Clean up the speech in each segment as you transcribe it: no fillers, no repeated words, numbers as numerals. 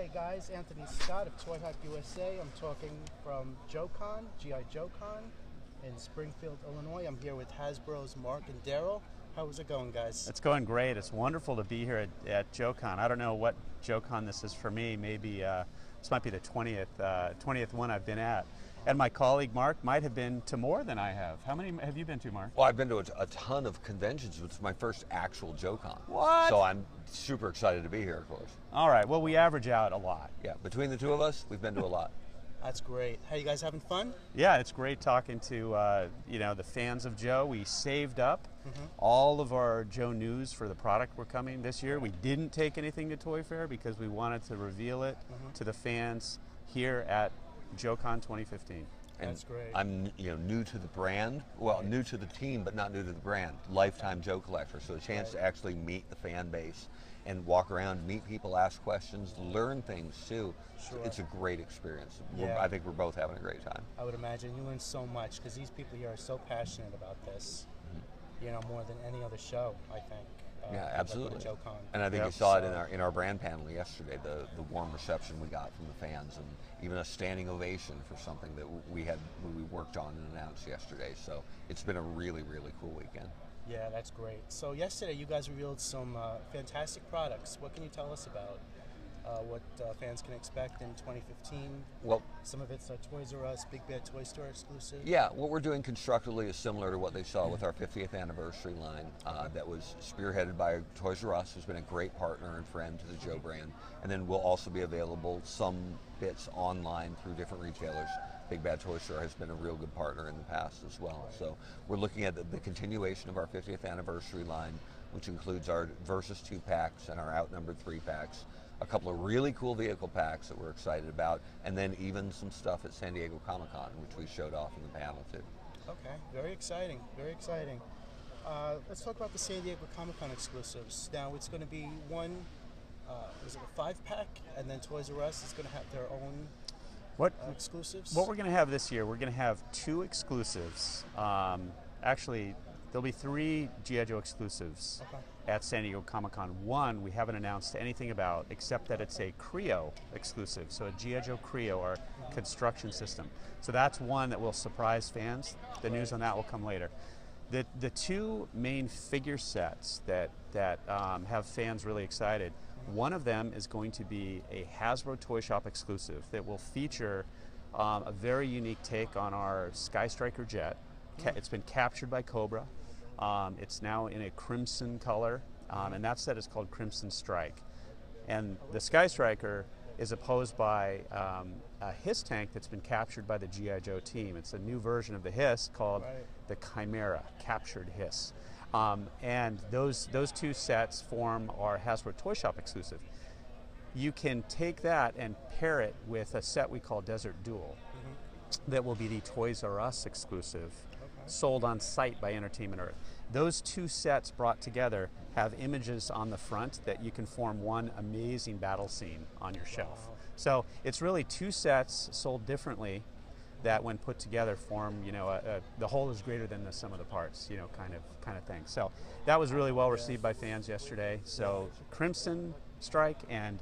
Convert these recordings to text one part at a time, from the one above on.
Hey guys, Anthony Scott of Toy Hype USA. I'm talking from JoeCon, G.I. JoeCon in Springfield, Illinois. I'm here with Hasbro's Mark and Derryl. How's it going, guys? It's going great. It's wonderful to be here at JoeCon. I don't know what JoeCon this is for me. Maybe this might be the 20th one I've been at. And my colleague Mark might have been to more than I have. How many have you been to, Mark? Well, I've been to a ton of conventions. It's my first actual JoeCon. What? So I'm super excited to be here, of course. All right. Well, we average out a lot. Yeah, between the two of us, we've been to a lot. That's great. How you guys having fun? Yeah, it's great talking to the fans of Joe. We saved up all of our Joe news for the product we're coming this year. We didn't take anything to Toy Fair because we wanted to reveal it to the fans here at JoeCon 2015. And that's great. I'm new to the brand. Well, new to the team, but not new to the brand. Lifetime Joe collector, so a chance to actually meet the fan base and walk around, meet people, ask questions, learn things too. Sure. It's a great experience. Yeah. I think we're both having a great time. I would imagine you learn so much because these people here are so passionate about this. More than any other show, I think. Yeah, absolutely. Like JoeCon. And I think you saw it in our brand panel yesterday, the warm reception we got from the fans, and even a standing ovation for something that we worked on and announced yesterday. So it's been a really, really cool weekend. Yeah, that's great. So yesterday you guys revealed some fantastic products. What can you tell us about what fans can expect in 2015? Well, some of it's Toys R Us, Big Bad Toy Store exclusive. Yeah, what we're doing constructively is similar to what they saw with our 50th anniversary line that was spearheaded by Toys R Us, who's been a great partner and friend to the Joe brand. And then we'll also be available some bits online through different retailers. Big Bad Toy Store has been a real good partner in the past as well. So we're looking at the continuation of our 50th anniversary line, which includes our Versus 2 packs and our Outnumbered 3 packs. A couple of really cool vehicle packs that we're excited about, and then even some stuff at San Diego Comic-Con, which we showed off in the panel too. Okay, very exciting, very exciting. Let's talk about the San Diego Comic-Con exclusives. Now it's going to be one, is it a 5-pack, and then Toys R Us is going to have their own exclusives? What we're going to have this year, we're going to have 2 exclusives. Actually, there'll be 3 G.I. Joe exclusives at San Diego Comic-Con. One we haven't announced anything about, except that it's a Creo exclusive, so a G.I. Joe Creo, our construction system. So that's one that will surprise fans. The news on that will come later. The 2 main figure sets that have fans really excited, one of them is going to be a Hasbro Toy Shop exclusive that will feature a very unique take on our Sky Striker jet. It's been captured by Cobra. It's now in a crimson color, and that set is called Crimson Strike. And the Sky Striker is opposed by a HISS tank that's been captured by the G.I. Joe team. It's a new version of the HISS called the Chimera, Captured HISS. And those 2 sets form our Hasbro Toy Shop exclusive. You can take that and pair it with a set we call Desert Duel that will be the Toys R Us exclusive, sold on site by Entertainment Earth. Those 2 sets brought together have images on the front that you can form one amazing battle scene on your shelf. So it's really 2 sets sold differently that when put together form, the whole is greater than the sum of the parts, kind of thing. So that was really well received by fans yesterday. So Crimson Strike and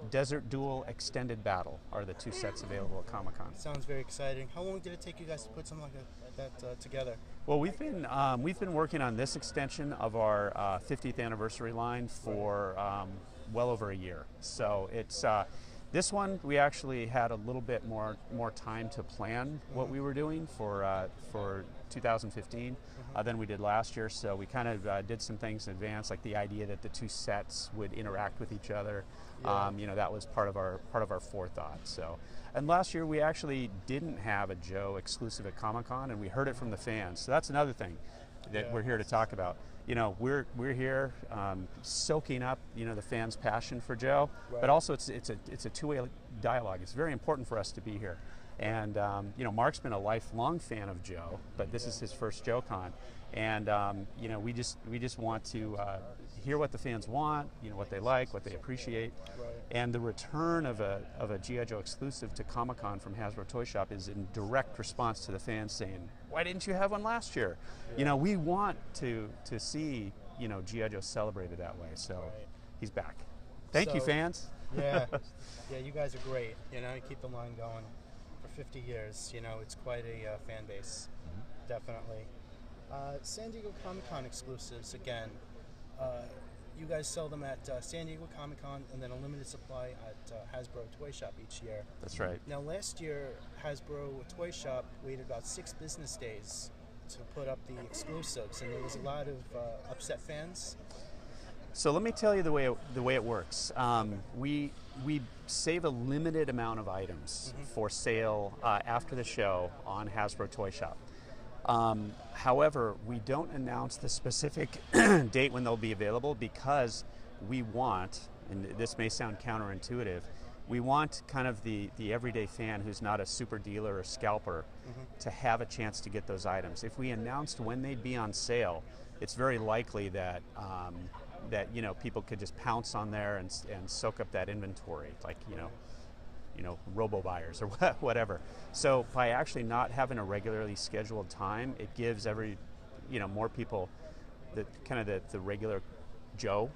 Desert Duel Extended Battle are the 2 sets available at Comic-Con. Sounds very exciting. How long did it take you guys to put something like that together? Well, we've been working on this extension of our 50th anniversary line for well over a year. So it's this one we actually had a little bit more time to plan what we were doing for 2015 than we did last year. So we kind of did some things in advance, like the idea that the 2 sets would interact with each other. That was part of our forethought. So, and last year we actually didn't have a Joe exclusive at Comic-Con, and we heard it from the fans. So that's another thing that we're here to talk about. We're here soaking up the fans' passion for Joe, but also it's a 2-way dialogue. It's very important for us to be here. And Mark's been a lifelong fan of Joe, but this is his first JoeCon, and we just want to hear what the fans want, what they like, what they appreciate, and the return of a G.I. Joe exclusive to Comic-Con from Hasbro Toy Shop is in direct response to the fans saying, "Why didn't you have one last year?" We want to see G.I. Joe celebrated that way. So he's back. Thank you, fans. Yeah, yeah, you guys are great. You know, you keep the line going for 50 years. You know, it's quite a fan base, definitely. San Diego Comic-Con exclusives again. You guys sell them at San Diego Comic-Con and then a limited supply at Hasbro Toy Shop each year. That's right. Now, last year, Hasbro Toy Shop waited about 6 business days to put up the exclusives, and there was a lot of upset fans. So let me tell you the way it works. We save a limited amount of items for sale after the show on Hasbro Toy Shop. However, we don't announce the specific date when they'll be available because we want, and this may sound counterintuitive, we want kind of the everyday fan who's not a super dealer or scalper to have a chance to get those items. If we announced when they'd be on sale, it's very likely that that people could just pounce on there and soak up that inventory, like robo buyers or whatever. So by actually not having a regularly scheduled time, it gives more people the regular Joe,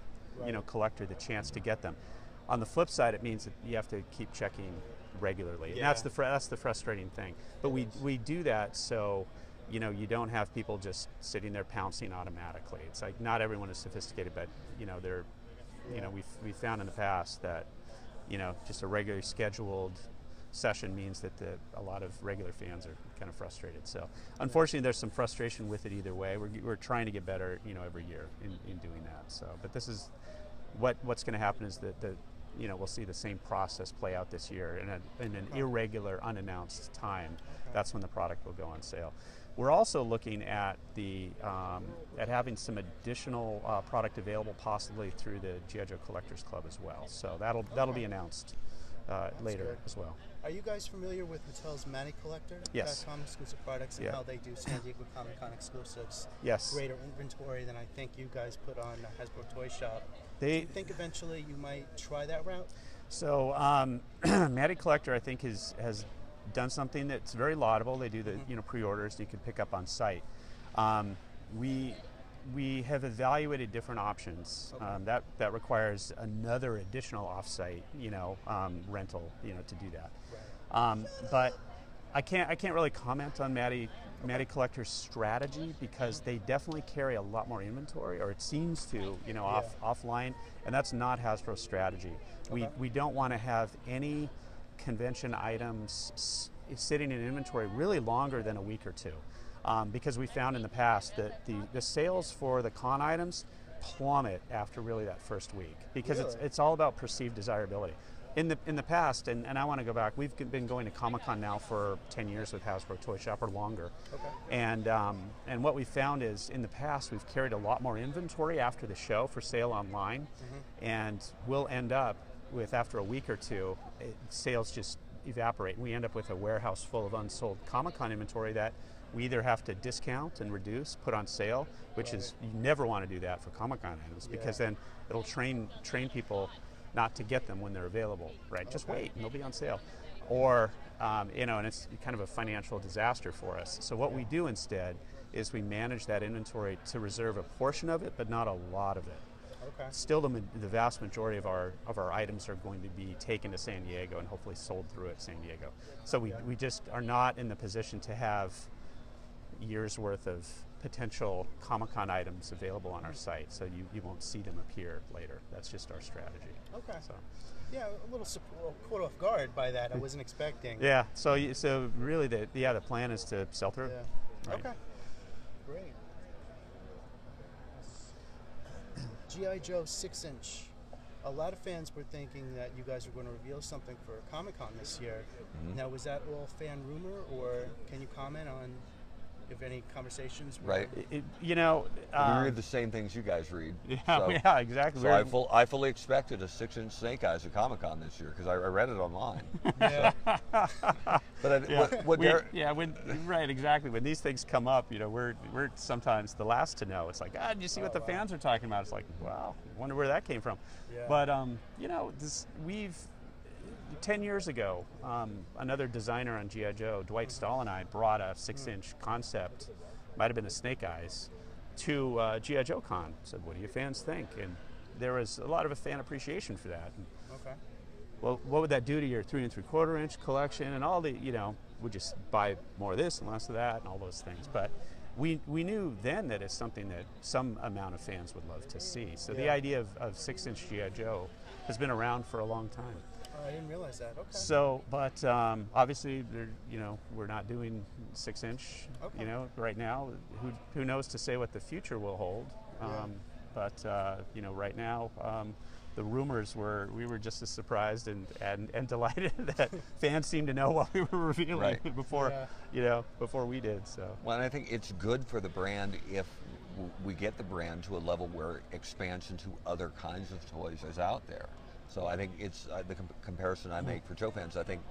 collector the chance to get them. On the flip side, it means that you have to keep checking regularly, and that's the frustrating thing. But we do that so you don't have people just sitting there pouncing automatically. It's like not everyone is sophisticated, but we've found in the past that just a regularly scheduled session means that a lot of regular fans are kind of frustrated. So unfortunately, there's some frustration with it either way. We're trying to get better, every year in doing that. So, but this is what's going to happen is that we'll see the same process play out this year in an irregular, unannounced time. That's when the product will go on sale. We're also looking at at having some additional product available, possibly through the G.I. Joe Collectors Club as well. So that'll be announced later as well. Are you guys familiar with Mattel's Matty Collector? Yes. .com exclusive products and how they do San Diego Comic-Con exclusives. Yes. Greater inventory than I think you guys put on Hasbro Toy Shop. Do you think eventually you might try that route? So Matty Collector, I think, has done something that's very laudable. They do the pre-orders you can pick up on site. We have evaluated different options. That requires another additional off-site rental to do that. Right. But I can't really comment on Matty Collector's strategy because they definitely carry a lot more inventory, or it seems to offline, and that's not Hasbro's strategy. We don't want to have any convention items sitting in inventory really longer than a week or two, because we found in the past that the sales for the con items plummet after really that first week because it's all about perceived desirability. In the past, and I want to go back, we've been going to Comic-Con now for 10 years with Hasbro Toy Shop or longer. And what we found is in the past we've carried a lot more inventory after the show for sale online, and we'll end up with, after a week or two, sales just evaporate. We end up with a warehouse full of unsold Comic-Con inventory that we either have to discount and reduce, put on sale, which is, you never want to do that for Comic-Con items because then it'll train people not to get them when they're available, right? Just wait and they'll be on sale. Or, and it's kind of a financial disaster for us. So what we do instead is we manage that inventory to reserve a portion of it, but not a lot of it. Still, the vast majority of our items are going to be taken to San Diego and hopefully sold through at San Diego. So we just are not in the position to have years worth of potential Comic-Con items available on our site, so you won't see them appear later. That's just our strategy. So. Yeah, a little caught off guard by that. I wasn't expecting. Yeah. So really, the plan is to sell through. Yeah. Right. Okay. Great. G.I. Joe 6-inch. A lot of fans were thinking that you guys were going to reveal something for Comic-Con this year. Now, was that all fan rumor, or can you comment on if any conversations were? Right. We read the same things you guys read. Yeah, so, yeah, exactly. So I fully expected a 6-inch Snake Eyes at Comic-Con this year because I read it online. Yeah. Right, exactly. When these things come up, we're sometimes the last to know. It's like, did you see what the fans are talking about? It's like, wow, I wonder where that came from. Yeah. But 10 years ago, another designer on G.I. Joe, Dwight Stahl, and I brought a 6-inch concept, might have been a Snake Eyes, to G.I. JoeCon. Said, what do you fans think? And there was a lot of fan appreciation for that. well, what would that do to your 3 3/4 inch collection and all the, we just buy more of this and less of that and all those things. But we knew then that it's something that some amount of fans would love to see. So the idea of 6-inch G.I. Joe has been around for a long time. I didn't realize that. Okay. So, but obviously, we're not doing 6-inch, right now. Who knows to say what the future will hold? But right now, the rumors we were just as surprised and delighted that fans seemed to know what we were revealing before we did. So. Well, and I think it's good for the brand if we get the brand to a level where expansion to other kinds of toys is out there. So I think it's the comparison I make for Joe fans. I think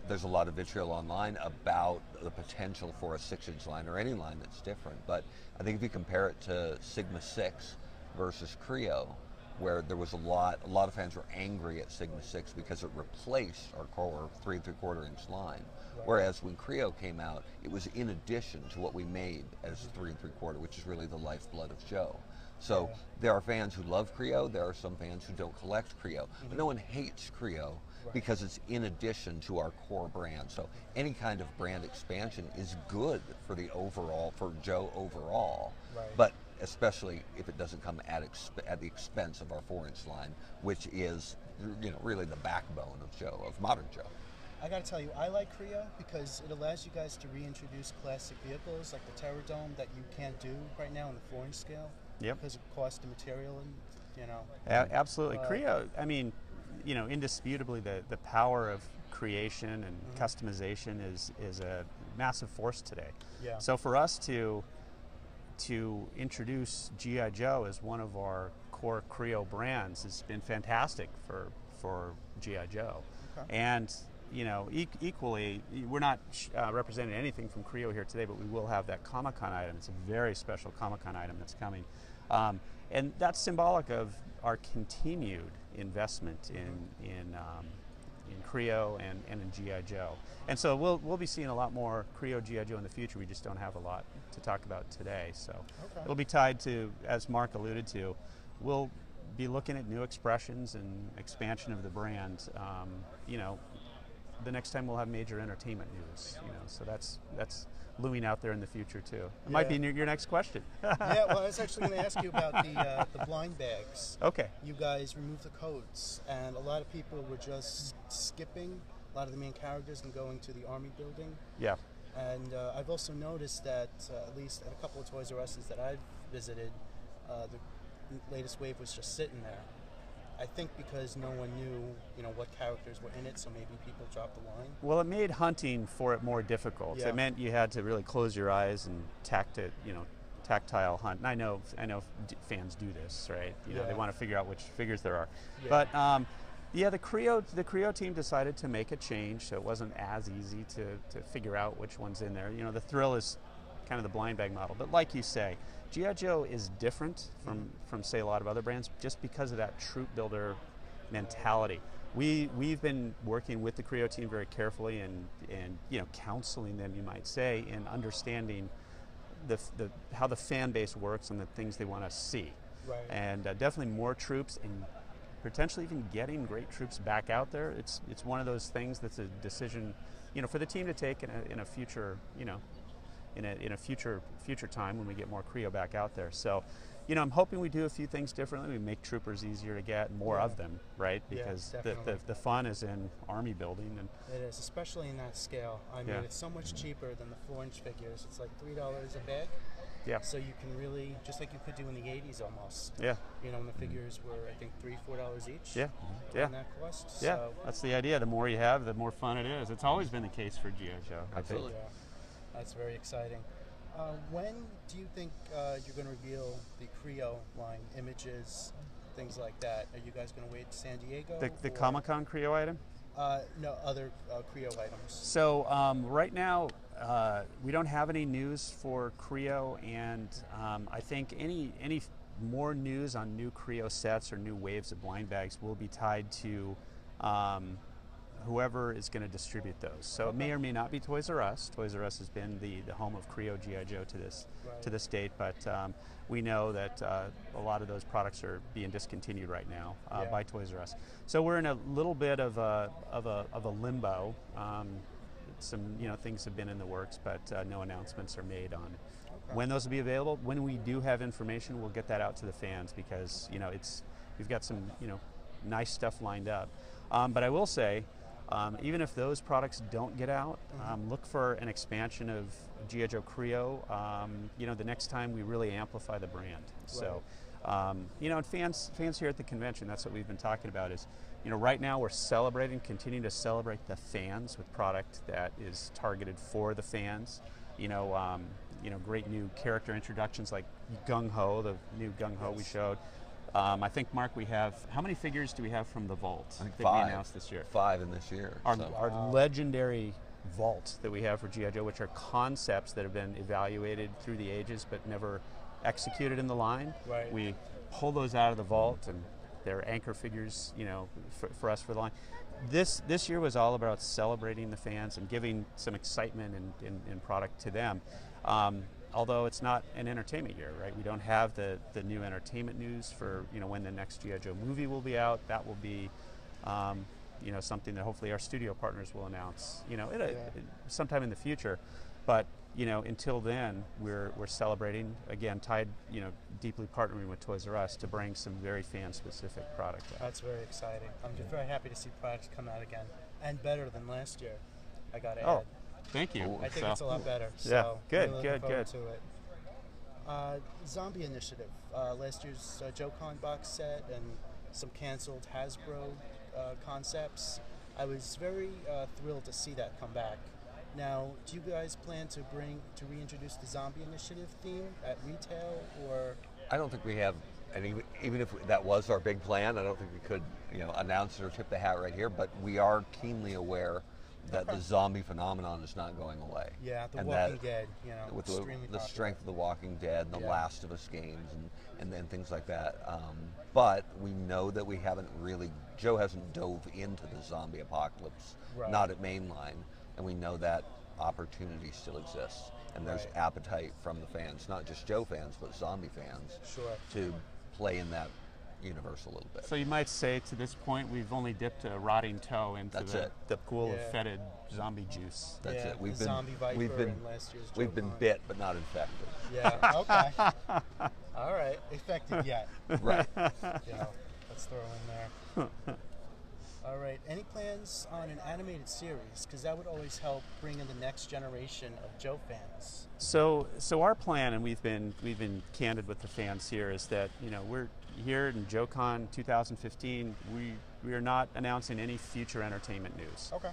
there's a lot of vitriol online about the potential for a 6-inch line or any line that's different. But I think if you compare it to Sigma 6 versus Creo, where there was a lot of fans were angry at Sigma 6 because it replaced our core 3 3/4 inch line. Whereas when Creo came out, it was in addition to what we made as 3 3/4, which is really the lifeblood of Joe. So there are fans who love Creo, there are some fans who don't collect Creo, but no one hates Creo because it's in addition to our core brand. So any kind of brand expansion is good for the overall, for Joe overall, but especially if it doesn't come at the expense of our 4-inch line, which is really the backbone of Joe, of modern Joe. I gotta tell you, I like Creo because it allows you guys to reintroduce classic vehicles like the Terror Dome that you can't do right now on the 4-inch scale. Because of cost of material and Absolutely. Creo, I mean, indisputably the power of creation and customization is a massive force today. So for us to introduce G.I. Joe as one of our core Creo brands has been fantastic for G.I. Joe. And equally, we're not representing anything from Creo here today, but we will have that Comic-Con item. It's a very special Comic-Con item that's coming. And that's symbolic of our continued investment in Creo and in G.I. Joe. And so we'll be seeing a lot more Creo G.I. Joe in the future. We just don't have a lot to talk about today. So it'll be tied to, as Mark alluded to, we'll be looking at new expressions and expansion of the brand. The next time we'll have major entertainment news. So that's looming out there in the future too. It might be your next question. Well, I was actually going to ask you about the blind bags. Okay. You guys removed the coats, and a lot of people were just skipping a lot of the main characters and going to the Army building. Yeah. And I've also noticed that at least at a couple of Toys R Us's that I've visited, the latest wave was just sitting there. I think because no one knew, what characters were in it, so maybe people dropped the line. Well, it made hunting for it more difficult. It meant you had to really close your eyes and tactile hunt. And I know fans do this, right? They want to figure out which figures there are. But the Creo team decided to make a change, so it wasn't as easy to figure out which one's in there. The thrill is kind of the blind bag model, but like you say, G.I. Joe is different from say a lot of other brands just because of that troop builder mentality. We've been working with the Creo team very carefully and counseling them, you might say, in understanding how the fan base works and the things they want to see. And definitely more troops and potentially even getting great troops back out there. It's one of those things that's a decision for the team to take in a future in a future time when we get more Creo back out there. So, I'm hoping we do a few things differently. We make troopers easier to get, more of them, right? Because the fun is in Army building. And it is, especially in that scale. I mean, it's so much cheaper than the 4-inch figures. It's like $3 a bag. So you can really, just like you could do in the 80s almost. When the figures were, I think, $3-4 each. And that cost. So that's the idea. The more you have, the more fun it is. It's always been the case for G.I. Joe. Absolutely. That's very exciting. When do you think you're going to reveal the Creo line, images, things like that? Are you guys going to wait to San Diego? The Comic-Con Creo item? No, other Creo items. So right now, we don't have any news for Creo, and I think any more news on new Creo sets or new waves of blind bags will be tied to whoever is going to distribute those. So it may or may not be Toys R Us. Toys R Us has been the home of Creo G.I. Joe to this date, but we know that a lot of those products are being discontinued right now by Toys R Us. So we're in a little bit of a limbo. Some things have been in the works, but no announcements are made on when those will be available. When we do have information, we'll get that out to the fans, because we've got some nice stuff lined up. But I will say, even if those products don't get out, look for an expansion of G.I. Joe Creo, the next time we really amplify the brand. So, and fans here at the convention, that's what we've been talking about is, right now we're continuing to celebrate the fans with product that is targeted for the fans. Great new character introductions like Gung Ho, the new Gung Ho we showed. I think, Mark, we have, how many figures do we have from the vault that we announced this year? 5 in this year. Our legendary vault that we have for G.I. Joe, which are concepts that have been evaluated through the ages but never executed in the line. Right. We pull those out of the vault, and they're anchor figures, for us for the line. This year was all about celebrating the fans and giving some excitement and product to them. Although it's not an entertainment year, right? We don't have the new entertainment news for when the next G.I. Joe movie will be out. That will be something that hopefully our studio partners will announce sometime in the future. But until then, we're celebrating, again, tied deeply partnering with Toys R Us to bring some very fan specific product out. That's very exciting. I'm just very happy to see products come out again, and better than last year, I gotta add. Thank you. I think it's a lot better. So yeah, good, really good. To it. Zombie Initiative. Last year's JoeCon box set and some canceled Hasbro concepts. I was very thrilled to see that come back. Now, do you guys plan to reintroduce the Zombie Initiative theme at retail, or? I don't think we have, and even if that was our big plan, I don't think we could announce it or tip the hat right here. But we are keenly aware that the zombie phenomenon is not going away. Yeah, The Walking Dead, with extremely the popular. strength of The Walking Dead and the Last of Us games and things like that. But we know that we haven't really, Joe hasn't dove into the zombie apocalypse, not at mainline, and we know that opportunity still exists. And there's appetite from the fans, not just Joe fans, but zombie fans, to play in that universe a little bit. So you might say to this point we've only dipped a rotting toe into the pool of fetid zombie juice. That's it. We've been bit but not infected. Yeah. Okay. All right. Infected yet. Right. Let's throw in there. All right. Any plans on an animated series? Because that would always help bring in the next generation of Joe fans. So our plan, and we've been candid with the fans here, is that we're here in JoeCon 2015. We are not announcing any future entertainment news. Okay.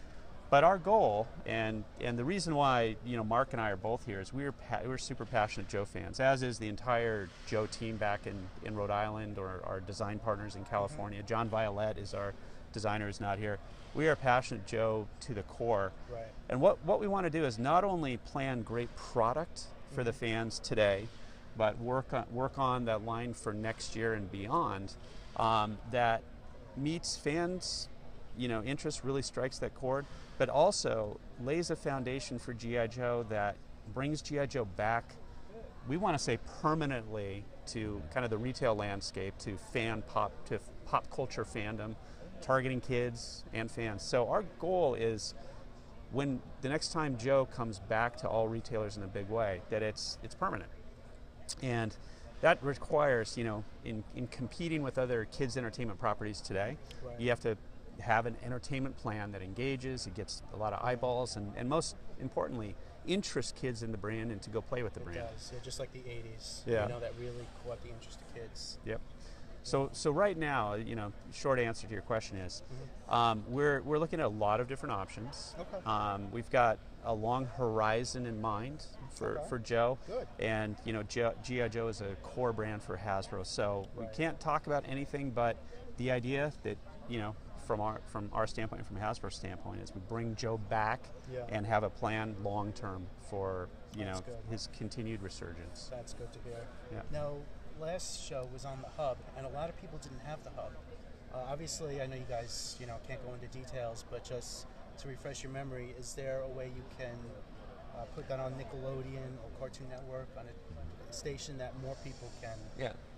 But our goal, and the reason why Mark and I are both here, is we're super passionate Joe fans, as is the entire Joe team back in Rhode Island, or our design partners in California. John Violette is our designer, who's not here. We are passionate Joe to the core. Right. And what we want to do is not only plan great product for the fans today, but work on that line for next year and beyond, that meets fans' interest, really strikes that chord, but also lays a foundation for G.I. Joe that brings G.I. Joe back, we want to say permanently, to kind of the retail landscape, to pop culture fandom, targeting kids and fans. So our goal is, when the next time Joe comes back to all retailers in a big way, that it's permanent. And that requires, in competing with other kids' entertainment properties today, you have to have an entertainment plan that engages, it gets a lot of eyeballs, and most importantly, interest kids in the brand and to go play with the brand. It does, just like the 80s. Yeah. That really caught the interest of kids. Yep. So right now, short answer to your question is, we're looking at a lot of different options. Okay. We've got a long horizon in mind for Joe. Good. And G.I. Joe is a core brand for Hasbro, so we can't talk about anything but the idea that from our standpoint, from Hasbro's standpoint, is we bring Joe back and have a plan long term for his continued resurgence. That's good to hear. Yeah. Now, last show was on the hub, and a lot of people didn't have the hub. Obviously, I know you guys, can't go into details, but just to refresh your memory, is there a way you can put that on Nickelodeon or Cartoon Network on a station that more people can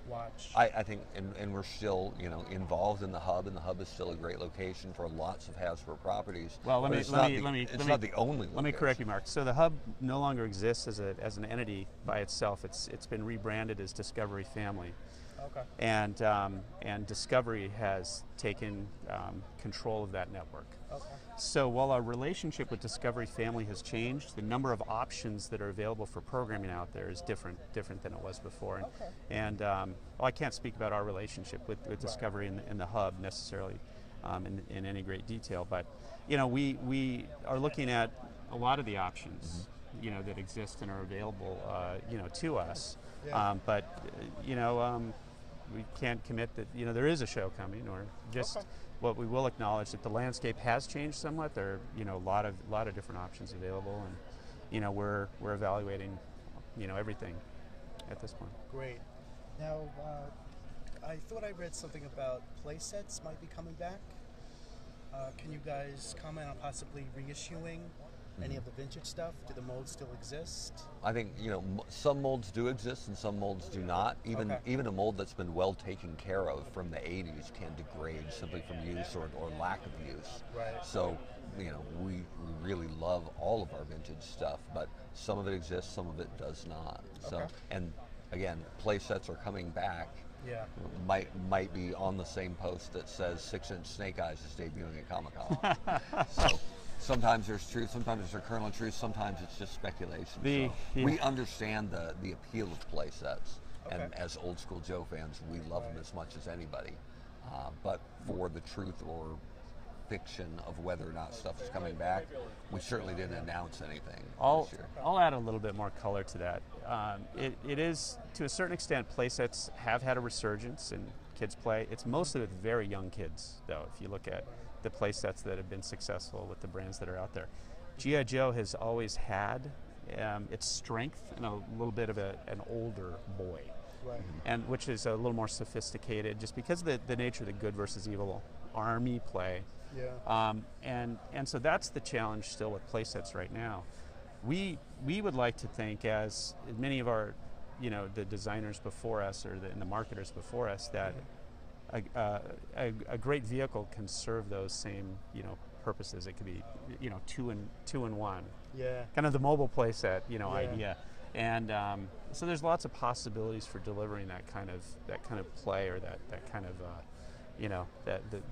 watch? I think, and we're still, involved in the hub, and the hub is still a great location for lots of Hasbro properties. Well, it's not the only location. Let me correct you, Mark. So the hub no longer exists as an entity by itself. It's been rebranded as Discovery Family. Okay. And Discovery has taken control of that network. Okay. So while our relationship with Discovery Family has changed, the number of options that are available for programming out there is different than it was before. Okay. And I can't speak about our relationship with Discovery and the hub necessarily in any great detail, but we are looking at a lot of the options that exist and are available to us. Yeah. But we can't commit that there is a show coming, or just what we will acknowledge that the landscape has changed somewhat. There are a lot of different options available, and we're evaluating everything at this point. Great. Now, I thought I read something about play sets might be coming back. Can you guys comment on possibly reissuing any of the vintage stuff? Do the molds still exist? I think some molds do exist and some molds do not. Even a mold that's been well taken care of from the 80s can degrade simply from use or lack of use. Right. So we really love all of our vintage stuff, but some of it exists, some of it does not. So and again, play sets are coming back. Yeah. Might be on the same post that says 6-inch Snake Eyes is debuting at Comic-Con. So sometimes there's truth, sometimes there's a kernel of truth, sometimes it's just speculation. We understand the appeal of play sets, and as old school Joe fans, we love them as much as anybody. But for the truth or fiction of whether or not stuff is coming back, we certainly didn't announce anything this year. I'll add a little bit more color to that. It is, to a certain extent, play sets have had a resurgence in kids play. It's mostly with very young kids, though, if you look at the play sets that have been successful with the brands that are out there. G.I. Joe has always had its strength in a little bit of an older boy, and which is a little more sophisticated, just because of the nature of the good versus evil army play. Yeah. And so that's the challenge still with play sets right now. We would like to think, as many of our, the designers before us or the marketers before us, that a great vehicle can serve those same purposes. It could be two in one. Yeah. Kind of the mobile play set idea, and so there's lots of possibilities for delivering that kind of play, or that kind of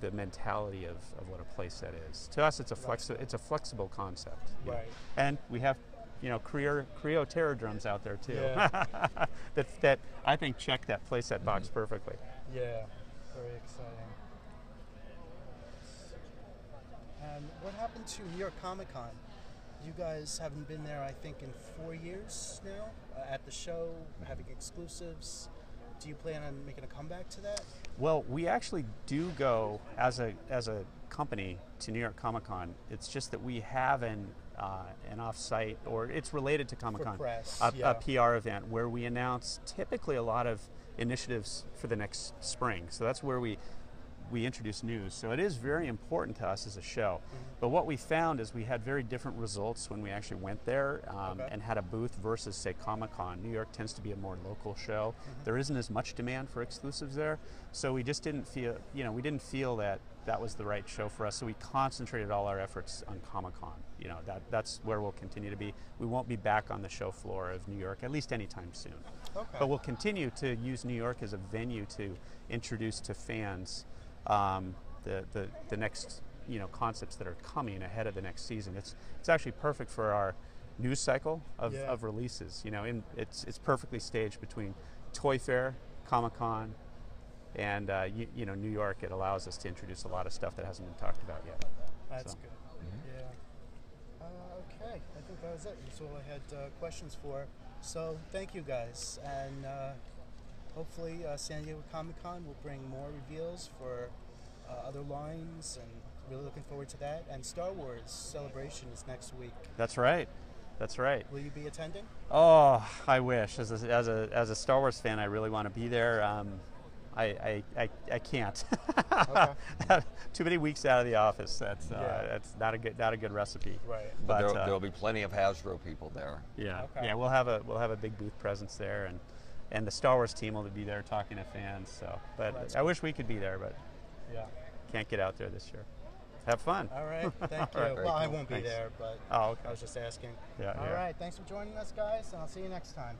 the mentality of what a play set is. To us, it's a flexible concept. Right. And we have Creo Terror drums out there too. Yeah. that I think check that play set box perfectly. Yeah. Very exciting. And what happened to New York Comic Con? You guys haven't been there, I think, in 4 years now, at the show, having exclusives. Do you plan on making a comeback to that? Well, we actually do go as a company to New York Comic Con. It's just that we have an off-site, or it's related to Comic Con, a PR event where we announce typically a lot of initiatives for the next spring. So that's where we introduce news. So it is very important to us as a show. But what we found is we had very different results when we actually went there and had a booth versus, say, Comic-Con. New York tends to be a more local show. There isn't as much demand for exclusives there. So we just didn't feel that that was the right show for us. So we concentrated all our efforts on Comic-Con. That's where we'll continue to be. We won't be back on the show floor of New York, at least anytime soon. Okay. But we'll continue to use New York as a venue to introduce to fans the next concepts that are coming ahead of the next season. It's actually perfect for our news cycle of releases. It's perfectly staged between Toy Fair, Comic-Con, and New York. It allows us to introduce a lot of stuff that hasn't been talked about yet. That's good. Yeah. Okay, I think that was it. That's all I had questions for. So thank you guys, and hopefully San Diego Comic-Con will bring more reveals for other lines, and really looking forward to that. And Star Wars Celebration is next week. That's right. Will you be attending? Oh, I wish. As a Star Wars fan, I really want to be there. I can't. Okay. Too many weeks out of the office. That's not a good recipe. Right. But there'll be plenty of Hasbro people there. Yeah. Okay. Yeah. We'll have a big booth presence there, and the Star Wars team will be there talking to fans. So, but That's I wish we could be there, but Yeah. can't get out there this year. Have fun. All right. Thank you. All right, Well, I cool. won't be Thanks. there, but Oh, okay. I was just asking. Yeah. All yeah. right. Thanks for joining us, guys, and I'll see you next time.